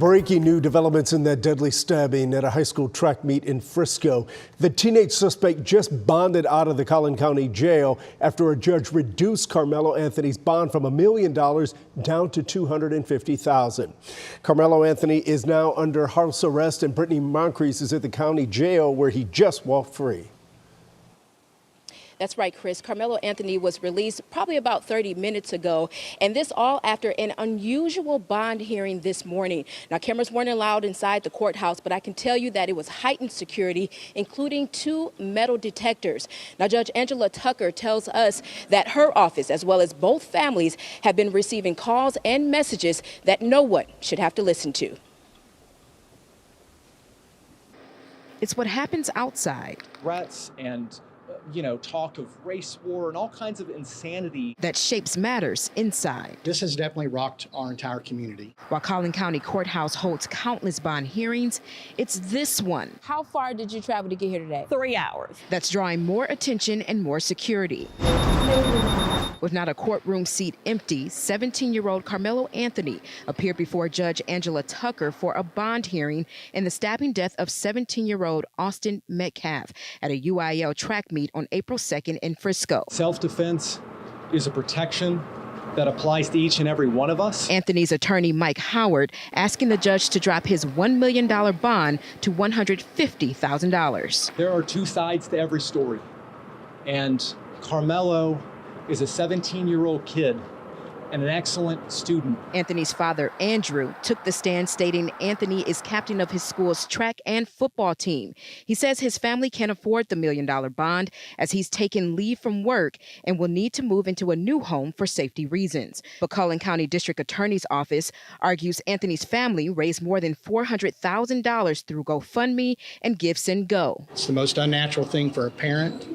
Breaking new developments in that deadly stabbing at a high school track meet in Frisco. The teenage suspect just bonded out of the Collin County Jail after a judge reduced Karmelo Anthony's bond from $1 million down to $250,000. Karmelo Anthony is now under house arrest, and Brittany Moncrief is at the county jail where he just walked free. That's right, Chris. Karmelo Anthony was released probably about 30 minutes ago, and this all after an unusual bond hearing this morning. Now, cameras weren't allowed inside the courthouse, but I can tell you that it was heightened security, including 2 metal detectors. Now, Judge Angela Tucker tells us that her office, as well as both families, have been receiving calls and messages that no one should have to listen to. It's what happens outside. Threats and talk of race war and all kinds of insanity that shapes matters inside. This has definitely rocked our entire community. While Collin County Courthouse holds countless bond hearings, it's this one. How far did you travel to get here today? 3 hours. That's drawing more attention and more security. With not a courtroom seat empty, 17-year-old Karmelo Anthony appeared before Judge Angela Tucker for a bond hearing in the stabbing death of 17-year-old Austin Metcalf at a UIL track meet on April 2nd in Frisco. Self-defense is a protection that applies to each and every one of us. Anthony's attorney, Mike Howard, asking the judge to drop his $1 million bond to $150,000. There are 2 sides to every story, and Karmelo is a 17-year-old kid and an excellent student. Anthony's father, Andrew, took the stand stating Anthony is captain of his school's track and football team. He says his family can't afford the $1 million bond as he's taken leave from work and will need to move into a new home for safety reasons. But Collin County District Attorney's Office argues Anthony's family raised more than $400,000 through GoFundMe and Give Send Go. It's the most unnatural thing for a parent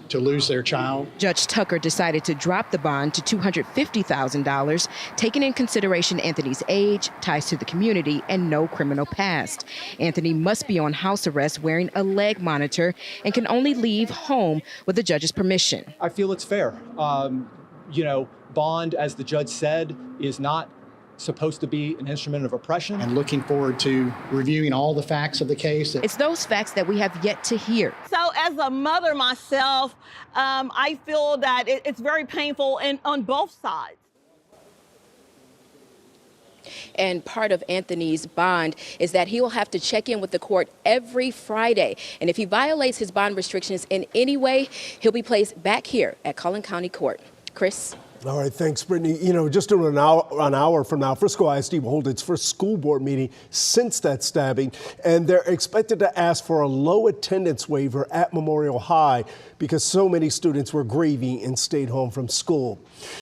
to lose their child. Judge Tucker decided to drop the bond to $250,000, taking in consideration Anthony's age, ties to the community, and no criminal past. Anthony must be on house arrest wearing a leg monitor and can only leave home with the judge's permission. I feel it's fair. Bond, as the judge said, is not supposed to be an instrument of oppression. And looking forward to reviewing all the facts of the case. It's those facts that we have yet to hear. So as a mother myself, I feel that it's very painful on both sides. And part of Anthony's bond is that he will have to check in with the court every Friday. And if he violates his bond restrictions in any way, he'll be placed back here at Collin County Court. Chris? All right, thanks, Brittany. Just in an hour from now, Frisco ISD will hold its first school board meeting since that stabbing, and they're expected to ask for a low attendance waiver at Memorial High because so many students were grieving and stayed home from school.